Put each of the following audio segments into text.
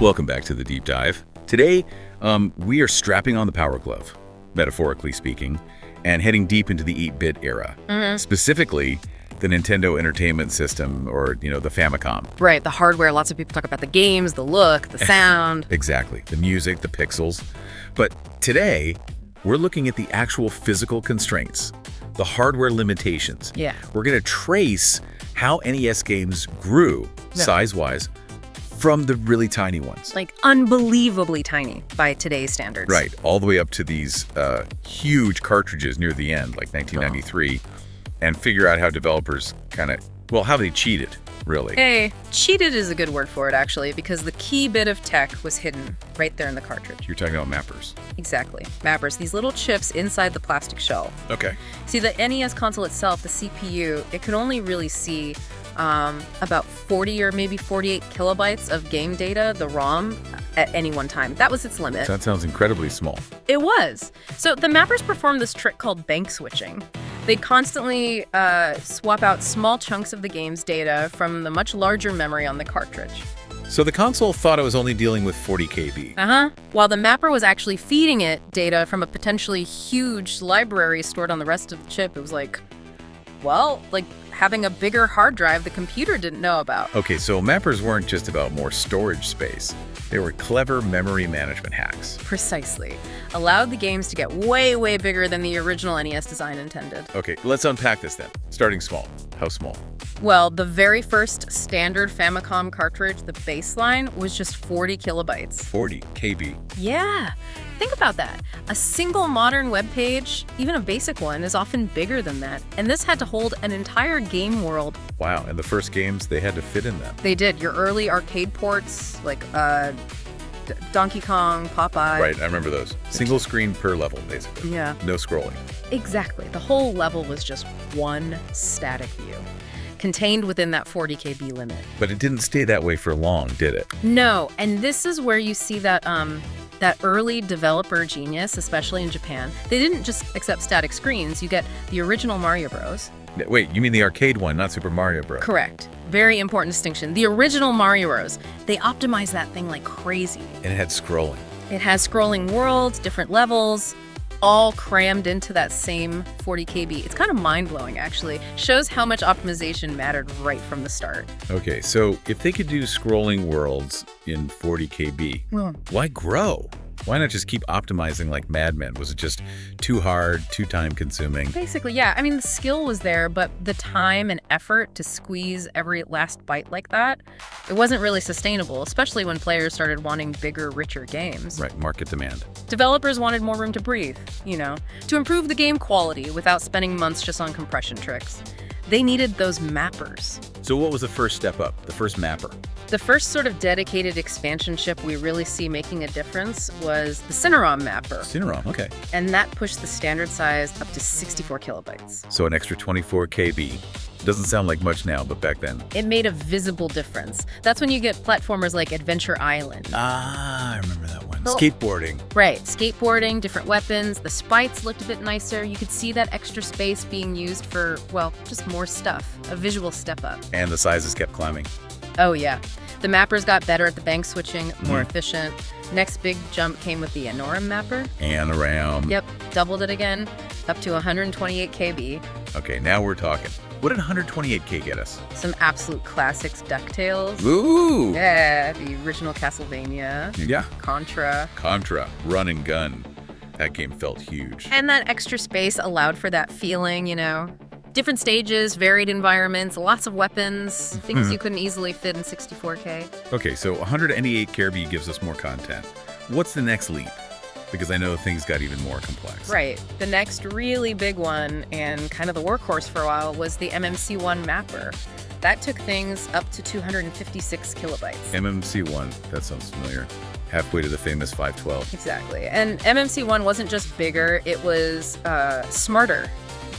Welcome back to the Deep Dive. Today, we are strapping on the Power Glove, metaphorically speaking, and heading deep into the 8-bit era. Specifically, the Nintendo Entertainment System, or, the Famicom. Right, the hardware. Lots of people talk about the games, the look, the sound. Exactly. The music, the pixels. But today, we're looking at the actual physical constraints, the hardware limitations. Yeah. We're going to trace how NES games grew, size-wise, from the really tiny ones. Like unbelievably tiny by today's standards. Right, all the way up to these huge cartridges near the end, like 1993, and figure out how developers how they cheated, really. Hey, cheated is a good word for it, actually, because the key bit of tech was hidden right there in the cartridge. You're talking about mappers. Exactly. Mappers, these little chips inside the plastic shell. Okay. See, the NES console itself, the CPU, it could only really see about 40 or maybe 48 kilobytes of game data, the ROM, at any one time. That was its limit. That sounds incredibly small. It was. So the mappers performed this trick called bank switching. They'd constantly swap out small chunks of the game's data from the much larger memory on the cartridge. So the console thought it was only dealing with 40 KB. While the mapper was actually feeding it data from a potentially huge library stored on the rest of the chip. It was like having a bigger hard drive the computer didn't know about. Okay, so mappers weren't just about more storage space. They were clever memory management hacks. Precisely. Allowed the games to get way, way bigger than the original NES design intended. Okay, let's unpack this then. Starting small. How small? Well, the very first standard Famicom cartridge, the baseline, was just 40 kilobytes. 40 KB. Yeah. Think about that. A single modern web page, even a basic one, is often bigger than that. And this had to hold an entire game world. Wow, and the first games, they had to fit in them. They did. Your early arcade ports, like Donkey Kong, Popeye. Right, I remember those. Single screen per level, basically. Yeah. No scrolling. Exactly. The whole level was just one static view, contained within that 40 KB limit. But it didn't stay that way for long, did it? No, and this is where you see that that early developer genius, especially in Japan. They didn't just accept static screens. You get the original Mario Bros. Wait, you mean the arcade one, not Super Mario Bros? Correct. Very important distinction. The original Mario Bros. They optimized that thing like crazy. And it had scrolling. It has scrolling worlds, different levels, all crammed into that same 40 KB. It's kind of mind-blowing, actually. Shows how much optimization mattered right from the start. Okay, so if they could do scrolling worlds in 40 KB, why grow? Why not just keep optimizing like madmen? Was it just too hard, too time-consuming? Basically, yeah. I mean, the skill was there, but the time and effort to squeeze every last bite like that, it wasn't really sustainable, especially when players started wanting bigger, richer games. Right, market demand. Developers wanted more room to breathe, to improve the game quality without spending months just on compression tricks. They needed those mappers. So what was the first step up, the first mapper? The first sort of dedicated expansion chip we really see making a difference was the Cinerom mapper. Cinerom, okay. And that pushed the standard size up to 64 kilobytes. So an extra 24 KB. Doesn't sound like much now, but back then. It made a visible difference. That's when you get platformers like Adventure Island. Ah, I remember that one. Skateboarding. Right, skateboarding, different weapons. The sprites looked a bit nicer. You could see that extra space being used for, just more stuff. A visual step up. And the sizes kept climbing. Oh, yeah. The mappers got better at the bank switching, more efficient. Next big jump came with the Anoram mapper. Anoram. Yep, doubled it again, up to 128 KB. Okay, now we're talking. What did 128K get us? Some absolute classics, DuckTales. Ooh! Yeah, the original Castlevania. Yeah. Contra, Run and Gun. That game felt huge. And that extra space allowed for that feeling, Different stages, varied environments, lots of weapons, things you couldn't easily fit in 64K. Okay, so 128 KB gives us more content. What's the next leap? Because I know things got even more complex. Right. The next really big one, and kind of the workhorse for a while, was the MMC1 mapper. That took things up to 256 kilobytes. MMC1, that sounds familiar. Halfway to the famous 512. Exactly. And MMC1 wasn't just bigger, it was smarter.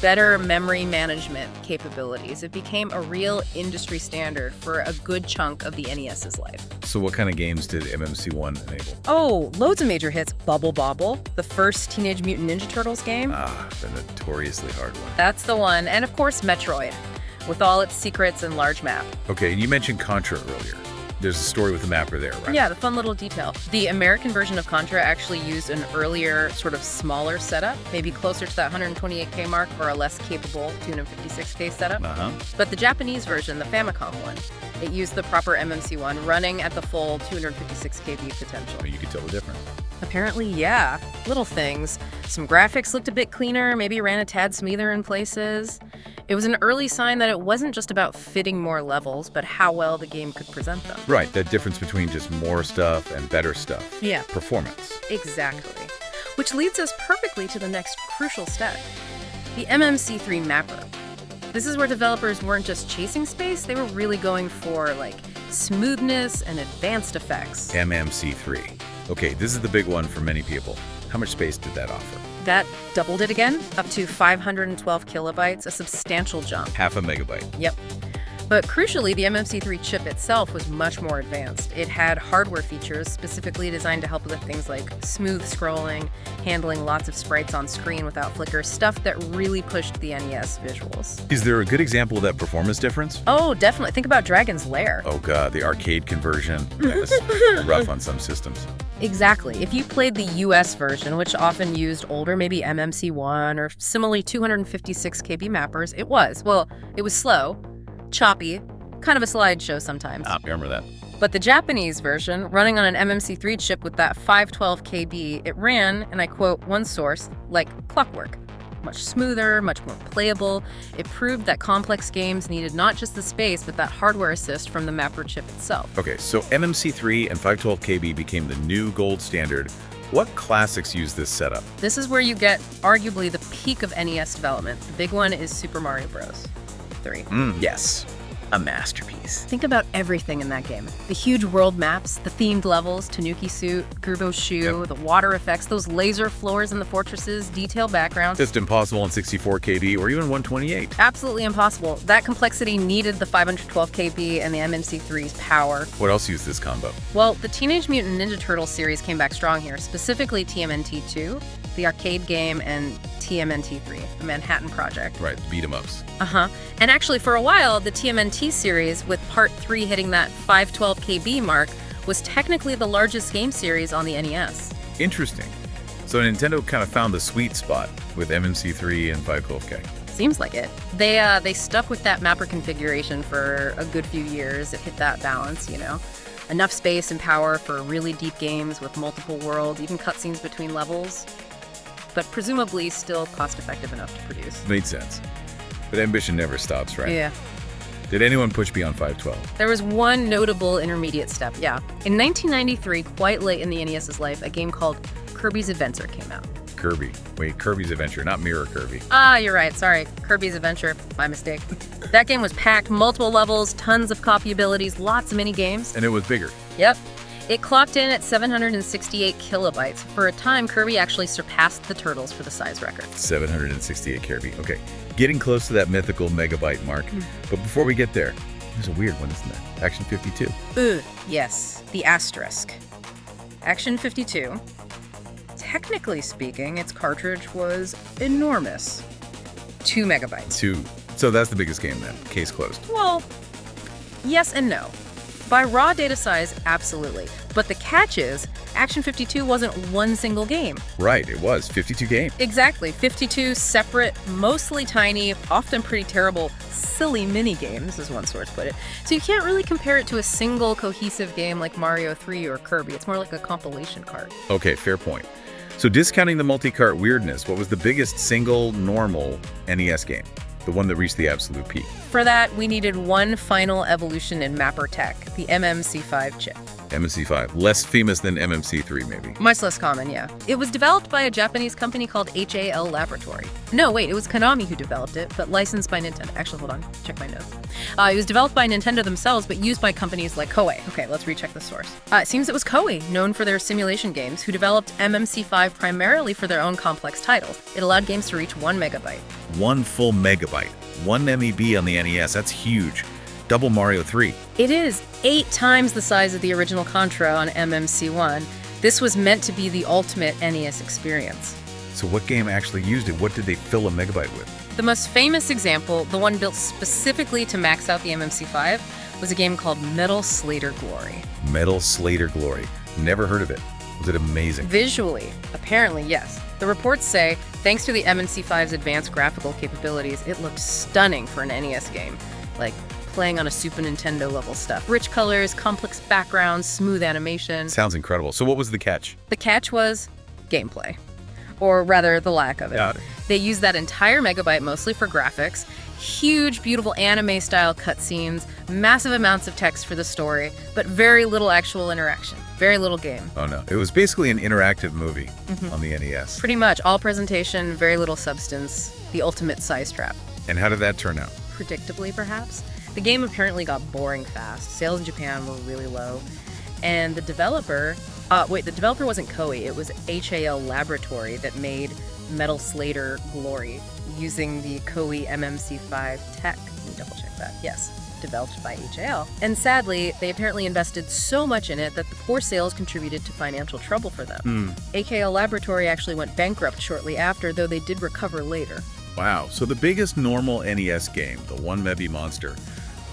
Better memory management capabilities. It became a real industry standard for a good chunk of the NES's life. So what kind of games did MMC1 enable? Oh, loads of major hits. Bubble Bobble, the first Teenage Mutant Ninja Turtles game. Ah, the notoriously hard one. That's the one. And of course, Metroid. with all its secrets and large map. Okay, and you mentioned Contra earlier. There's a story with the mapper there, right? Yeah, the fun little detail. The American version of Contra actually used an earlier, sort of smaller setup, maybe closer to that 128K mark or a less capable 256K setup. But the Japanese version, the Famicom one, it used the proper MMC1 running at the full 256KB potential. You could tell the difference. Apparently, yeah. Little things. Some graphics looked a bit cleaner, maybe ran a tad smoother in places. It was an early sign that it wasn't just about fitting more levels, but how well the game could present them. Right, that difference between just more stuff and better stuff. Yeah. Performance. Exactly. Which leads us perfectly to the next crucial step, the MMC3 mapper. This is where developers weren't just chasing space, they were really going for, like, smoothness and advanced effects. MMC3. Okay, this is the big one for many people. How much space did that offer? That doubled it again, up to 512 kilobytes, a substantial jump. Half a megabyte. Yep. But crucially, the MMC3 chip itself was much more advanced. It had hardware features specifically designed to help with things like smooth scrolling, handling lots of sprites on screen without flicker, stuff that really pushed the NES visuals. Is there a good example of that performance difference? Oh, definitely. Think about Dragon's Lair. Oh god, the arcade conversion. That's rough on some systems. Exactly. If you played the US version, which often used older, maybe MMC1 or similarly 256KB mappers, it was slow, choppy, kind of a slideshow sometimes. I remember that. But the Japanese version, running on an MMC3 chip with that 512 KB, it ran, and I quote one source, like clockwork. Much smoother, much more playable. It proved that complex games needed not just the space, but that hardware assist from the mapper chip itself. Okay, so MMC3 and 512KB became the new gold standard. What classics use this setup? This is where you get arguably the peak of NES development. The big one is Super Mario Bros. 3. Yes, a masterpiece. Think about everything in that game. The huge world maps, the themed levels, Tanuki Suit, Grubo's Shoe, the water effects, those laser floors in the fortresses, detailed backgrounds. Just impossible on 64KB or even 128. Absolutely impossible. That complexity needed the 512 KB and the MMC3's power. What else used this combo? Well, the Teenage Mutant Ninja Turtles series came back strong here, specifically TMNT 2, the arcade game, and TMNT 3, the Manhattan Project. Right, beat 'em ups. And actually, for a while, the TMNT series, with Part 3 hitting that 512 KB mark, was technically the largest game series on the NES. Interesting. So Nintendo kind of found the sweet spot with MMC3 and 512K. Seems like it. They stuck with that mapper configuration for a good few years. It hit that balance, you know. Enough space and power for really deep games with multiple worlds, even cutscenes between levels, but presumably still cost-effective enough to produce. Made sense. But ambition never stops, right? Yeah. Did anyone push beyond 512? There was one notable intermediate step, yeah. In 1993, quite late in the NES's life, a game called Kirby's Adventure came out. Kirby. Wait, Kirby's Adventure, not Mirror Kirby. Ah, you're right. Sorry. Kirby's Adventure. My mistake. That game was packed, multiple levels, tons of copy abilities, lots of mini games. And it was bigger. Yep. It clocked in at 768 kilobytes. For a time, Kirby actually surpassed the Turtles for the size record. 768 Kirby. Okay, getting close to that mythical megabyte mark. But before we get there, there's a weird one, isn't there? Action 52. Yes, the asterisk. Action 52. Technically speaking, its cartridge was enormous. 2 megabytes. 2. So that's the biggest game then. Case closed. Well, yes and no. By raw data size, absolutely. But the catch is, Action 52 wasn't one single game. Right, it was 52 games. Exactly, 52 separate, mostly tiny, often pretty terrible, silly mini-games, as one source put it. So you can't really compare it to a single cohesive game like Mario 3 or Kirby. It's more like a compilation cart. Okay, fair point. So discounting the multi-cart weirdness, what was the biggest single normal NES game? The one that reached the absolute peak? For that, we needed one final evolution in mapper tech, the MMC5 chip. MMC5, less famous than MMC3 maybe. Much less common, yeah. It was developed by a Japanese company called HAL Laboratory. No, wait, it was Konami who developed it, but licensed by Nintendo. Actually, hold on, check my notes. It was developed by Nintendo themselves, but used by companies like Koei. Okay, let's recheck the source. It seems it was Koei, known for their simulation games, who developed MMC5 primarily for their own complex titles. It allowed games to reach 1 megabyte. 1 full megabyte. 1 MeB on the NES, that's huge. Double Mario 3. It is 8 times the size of the original Contra on MMC1. This was meant to be the ultimate NES experience. So what game actually used it? What did they fill a megabyte with? The most famous example, the one built specifically to max out the MMC5, was a game called Metal Slater Glory. Metal Slater Glory. Never heard of it. Was it amazing? Visually, apparently, yes. The reports say, thanks to the MMC5's advanced graphical capabilities, it looked stunning for an NES game. Like playing on a Super Nintendo level stuff. Rich colors, complex backgrounds, smooth animation. Sounds incredible. So what was the catch? The catch was gameplay. Or rather, the lack of it. Got it. They used that entire megabyte mostly for graphics, huge, beautiful anime-style cutscenes, massive amounts of text for the story, but very little actual interaction. Very little game. Oh no. It was basically an interactive movie on the NES. Pretty much. All presentation, very little substance. The ultimate size trap. And how did that turn out? Predictably, perhaps. The game apparently got boring fast. Sales in Japan were really low. And the developer... the developer wasn't Koei. It was HAL Laboratory that made Metal Slater Glory using the Koei MMC5 tech. Let me double check that. Yes, developed by HAL. And sadly, they apparently invested so much in it that the poor sales contributed to financial trouble for them. HAL Laboratory actually went bankrupt shortly after, though they did recover later. Wow. So the biggest normal NES game, the One Mebi Monster,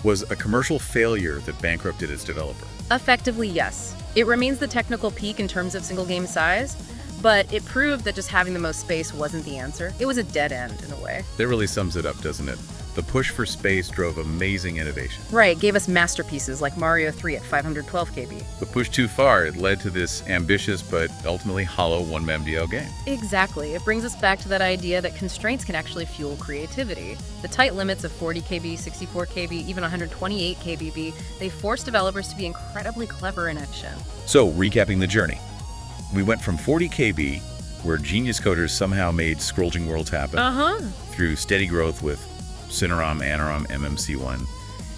was a commercial failure that bankrupted its developer. Effectively, yes. It remains the technical peak in terms of single game size, but it proved that just having the most space wasn't the answer. It was a dead end in a way. That really sums it up, doesn't it? The push for space drove amazing innovation. Right, gave us masterpieces like Mario 3 at 512 KB. But pushed too far, it led to this ambitious but ultimately hollow one-mem-DL game. Exactly. It brings us back to that idea that constraints can actually fuel creativity. The tight limits of 40 KB, 64 KB, even 128 kbp, they force developers to be incredibly clever in action. So, recapping the journey. We went from 40 KB, where genius coders somehow made scrolling worlds happen, through steady growth with Cinerom, Anarom, MMC1,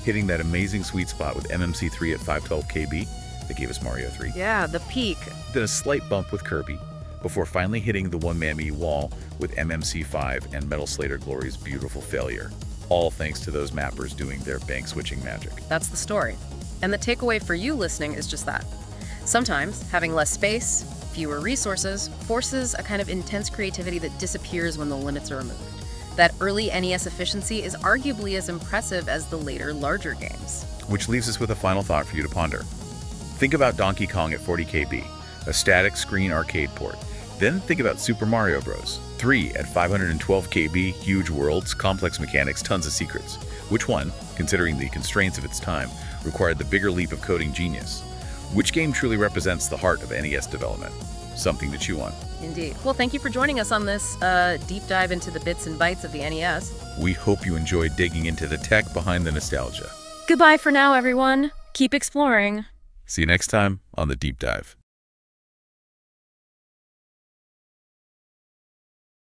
hitting that amazing sweet spot with MMC3 at 512 KB that gave us Mario 3. Yeah, the peak. Then a slight bump with Kirby, before finally hitting the one-mammy wall with MMC5 and Metal Slater Glory's beautiful failure. All thanks to those mappers doing their bank switching magic. That's the story. And the takeaway for you listening is just that. Sometimes, having less space, fewer resources, forces a kind of intense creativity that disappears when the limits are removed. That early NES efficiency is arguably as impressive as the later, larger games. Which leaves us with a final thought for you to ponder. Think about Donkey Kong at 40 KB, a static screen arcade port. Then think about Super Mario Bros. 3 at 512 KB, huge worlds, complex mechanics, tons of secrets. Which one, considering the constraints of its time, required the bigger leap of coding genius? Which game truly represents the heart of NES development? Something to chew on. Indeed. Well, thank you for joining us on this deep dive into the bits and bytes of the NES. We hope you enjoyed digging into the tech behind the nostalgia. Goodbye for now, everyone. Keep exploring. See you next time on The Deep Dive.